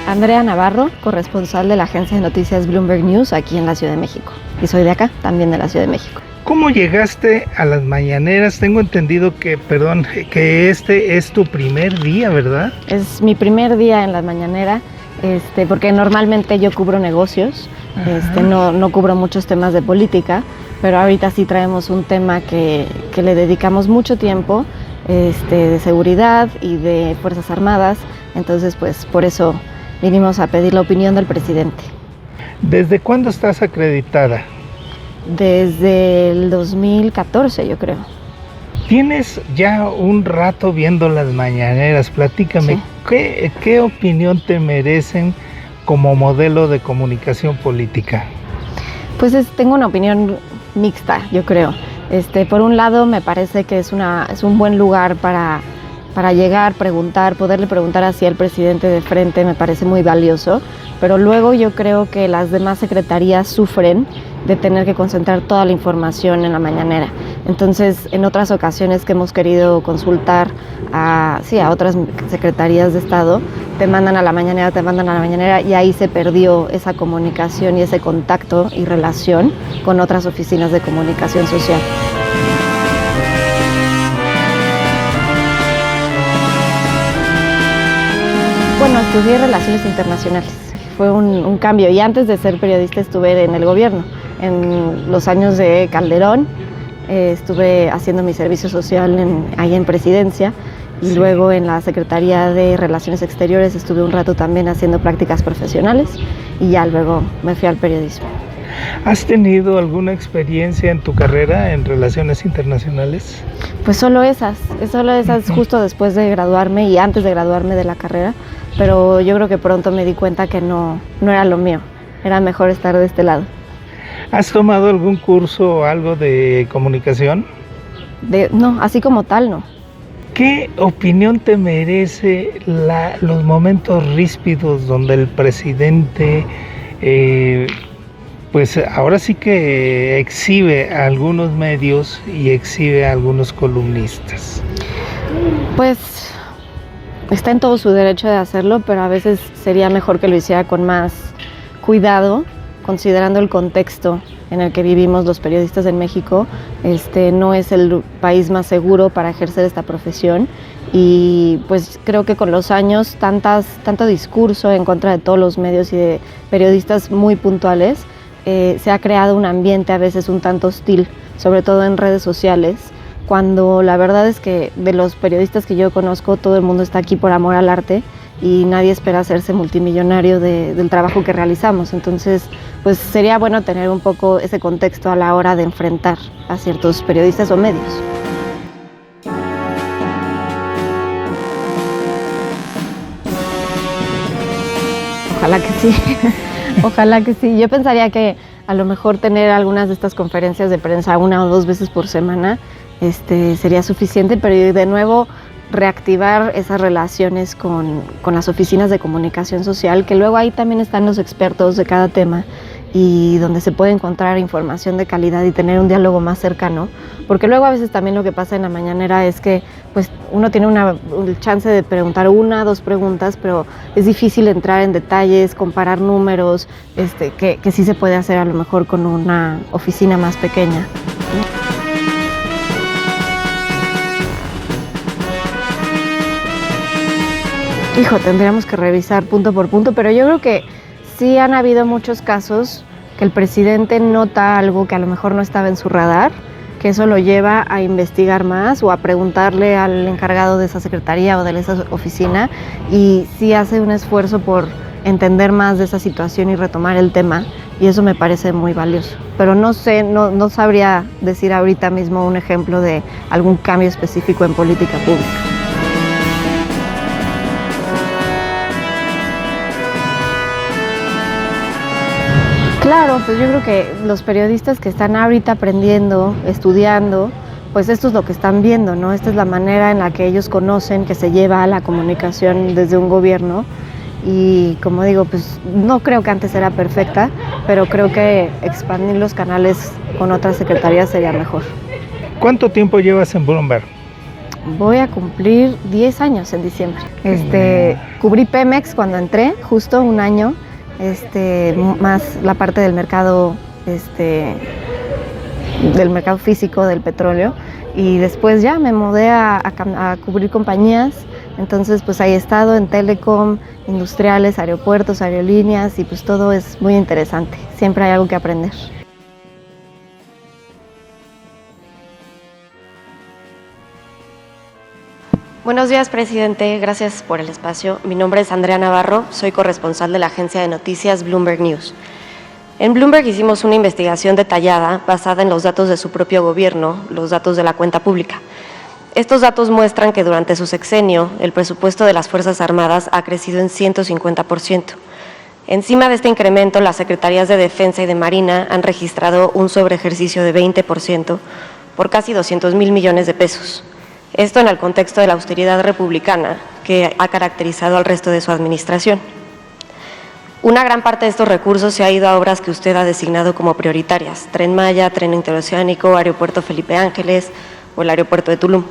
Andrea Navarro, corresponsal de la agencia de noticias Bloomberg News aquí en la Ciudad de México. Y soy de acá, también de la Ciudad de México. ¿Cómo llegaste a las mañaneras? Tengo entendido que este es tu primer día, ¿verdad? Es mi primer día en la mañanera, porque normalmente yo cubro negocios, no cubro muchos temas de política, pero ahorita sí traemos un tema que le dedicamos mucho tiempo, de seguridad y de Fuerzas Armadas, entonces pues por eso vinimos a pedir la opinión del presidente. ¿Desde cuándo estás acreditada? Desde el 2014, yo creo. Tienes ya un rato viendo las mañaneras, platícame, sí. ¿Qué opinión te merecen como modelo de comunicación política? Pues tengo una opinión mixta, yo creo. Por un lado me parece que es un buen lugar para llegar, poderle preguntar así al presidente de frente, me parece muy valioso, pero luego yo creo que las demás secretarías sufren de tener que concentrar toda la información en la mañanera. Entonces, en otras ocasiones que hemos querido consultar a otras secretarías de Estado, te mandan a la mañanera y ahí se perdió esa comunicación y ese contacto y relación con otras oficinas de comunicación social. Bueno, estudié Relaciones Internacionales, fue un cambio y antes de ser periodista estuve en el gobierno. En los años de Calderón estuve haciendo mi servicio social ahí en Presidencia y luego en la Secretaría de Relaciones Exteriores estuve un rato también haciendo prácticas profesionales y ya luego me fui al periodismo. ¿Has tenido alguna experiencia en tu carrera en Relaciones Internacionales? Pues solo esas justo después de graduarme y antes de graduarme de la carrera, pero yo creo que pronto me di cuenta que no era lo mío, era mejor estar de este lado. ¿Has tomado algún curso o algo de comunicación? No, así como tal, no. ¿Qué opinión te merece los momentos ríspidos donde el presidente, pues ahora sí que exhibe a algunos medios y exhibe a algunos columnistas? Pues está en todo su derecho de hacerlo, pero a veces sería mejor que lo hiciera con más cuidado, considerando el contexto en el que vivimos los periodistas en México. No es el país más seguro para ejercer esta profesión y pues creo que con los años tanto discurso en contra de todos los medios y de periodistas muy puntuales, se ha creado un ambiente a veces un tanto hostil, sobre todo en redes sociales, cuando la verdad es que de los periodistas que yo conozco todo el mundo está aquí por amor al arte y nadie espera hacerse multimillonario del trabajo que realizamos. Entonces, pues sería bueno tener un poco ese contexto a la hora de enfrentar a ciertos periodistas o medios. Ojalá que sí, ojalá que sí. Yo pensaría que a lo mejor tener algunas de estas conferencias de prensa 1 o 2 veces por semana sería suficiente, pero de nuevo reactivar esas relaciones con las oficinas de comunicación social, que luego ahí también están los expertos de cada tema y donde se puede encontrar información de calidad y tener un diálogo más cercano, porque luego a veces también lo que pasa en la mañanera es que pues uno tiene una chance de preguntar 1 o 2 preguntas, pero es difícil entrar en detalles, comparar números, que sí se puede hacer a lo mejor con una oficina más pequeña. Tendríamos que revisar punto por punto, pero yo creo que sí han habido muchos casos que el presidente nota algo que a lo mejor no estaba en su radar, que eso lo lleva a investigar más o a preguntarle al encargado de esa secretaría o de esa oficina y sí hace un esfuerzo por entender más de esa situación y retomar el tema y eso me parece muy valioso. Pero no sé, no sabría decir ahorita mismo un ejemplo de algún cambio específico en política pública. Claro, pues yo creo que los periodistas que están ahorita aprendiendo, estudiando, pues esto es lo que están viendo, ¿no? Esta es la manera en la que ellos conocen que se lleva la comunicación desde un gobierno y como digo, pues no creo que antes era perfecta, pero creo que expandir los canales con otras secretarías sería mejor. ¿Cuánto tiempo llevas en Bloomberg? Voy a cumplir 10 años en diciembre. Cubrí Pemex cuando entré, justo un año, más la parte del mercado, físico del petróleo, y después ya me mudé a cubrir compañías. Entonces pues ahí he estado en telecom, industriales, aeropuertos, aerolíneas, y pues todo es muy interesante, siempre hay algo que aprender. Buenos días, presidente. Gracias por el espacio. Mi nombre es Andrea Navarro, soy corresponsal de la agencia de noticias Bloomberg News. En Bloomberg hicimos una investigación detallada basada en los datos de su propio gobierno, los datos de la cuenta pública. Estos datos muestran que durante su sexenio el presupuesto de las Fuerzas Armadas ha crecido en 150%. Encima de este incremento, las Secretarías de Defensa y de Marina han registrado un sobreejercicio de 20% por casi 200,000 millones de pesos. Esto en el contexto de la austeridad republicana que ha caracterizado al resto de su administración. Una gran parte de estos recursos se ha ido a obras que usted ha designado como prioritarias: Tren Maya, Tren Interoceánico, Aeropuerto Felipe Ángeles o el Aeropuerto de Tulum.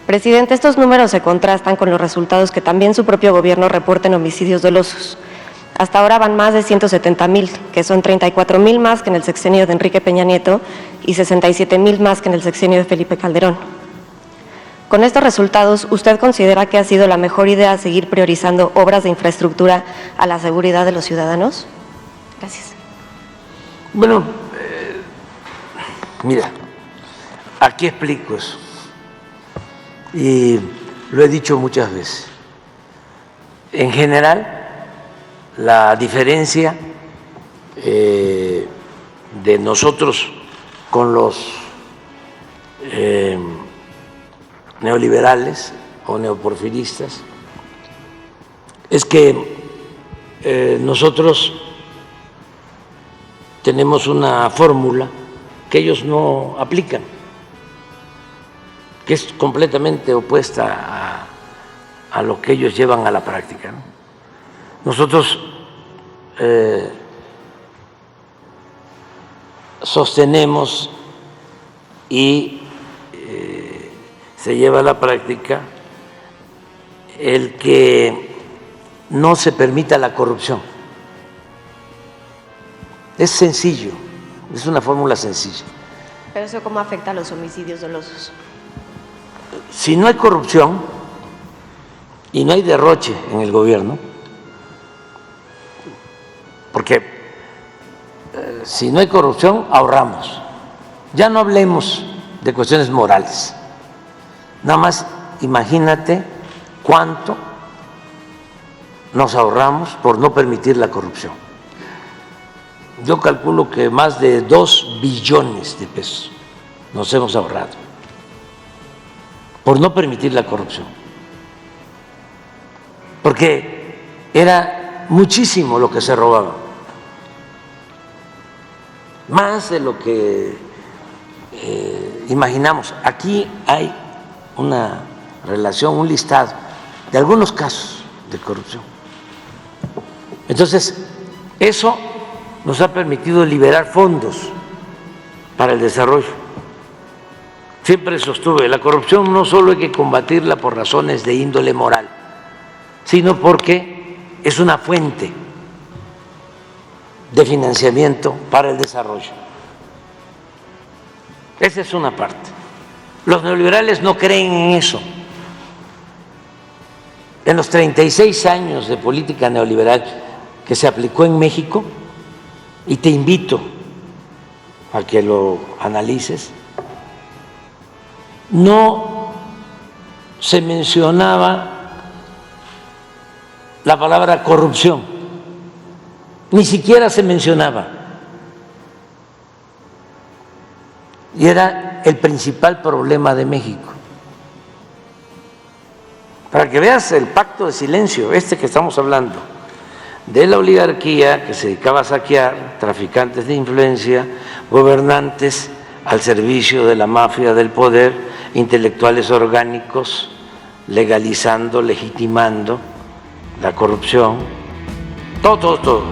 Presidente, estos números se contrastan con los resultados que también su propio gobierno reporta en homicidios dolosos. Hasta ahora van más de 170,000, que son 34,000 más que en el sexenio de Enrique Peña Nieto y 67,000 más que en el sexenio de Felipe Calderón. Con estos resultados, ¿usted considera que ha sido la mejor idea seguir priorizando obras de infraestructura a la seguridad de los ciudadanos? Gracias. Bueno, mira, aquí explico eso. Y lo he dicho muchas veces. En general, la diferencia de nosotros con los neoliberales o neoporfiristas es que nosotros tenemos una fórmula que ellos no aplican, que es completamente opuesta a lo que ellos llevan a la práctica, ¿no? Nosotros sostenemos y se lleva a la práctica el que no se permita la corrupción. Es sencillo, es una fórmula sencilla. ¿Pero eso cómo afecta a los homicidios dolosos? Si no hay corrupción y no hay derroche en el gobierno, porque si no hay corrupción ahorramos. Ya no hablemos de cuestiones morales. Nada más imagínate cuánto nos ahorramos por no permitir la corrupción. Yo calculo que más de 2 billones de pesos nos hemos ahorrado por no permitir la corrupción. Porque era muchísimo lo que se robaba, más de lo que imaginamos. Aquí hay una relación, un listado de algunos casos de corrupción. Entonces, eso nos ha permitido liberar fondos para el desarrollo. Siempre sostuve, la corrupción no solo hay que combatirla por razones de índole moral, sino porque es una fuente de financiamiento para el desarrollo. Esa es una parte. Los neoliberales no creen en eso. En los 36 años de política neoliberal que se aplicó en México, y te invito a que lo analices, no se mencionaba la palabra corrupción, ni siquiera se mencionaba. Y era el principal problema de México. Para que veas el pacto de silencio, que estamos hablando, de la oligarquía que se dedicaba a saquear, traficantes de influencia, gobernantes al servicio de la mafia del poder, intelectuales orgánicos, legalizando, legitimando la corrupción, todo.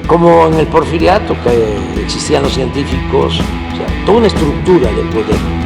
Como en el porfiriato, que existían los científicos, o sea, toda una estructura del poder.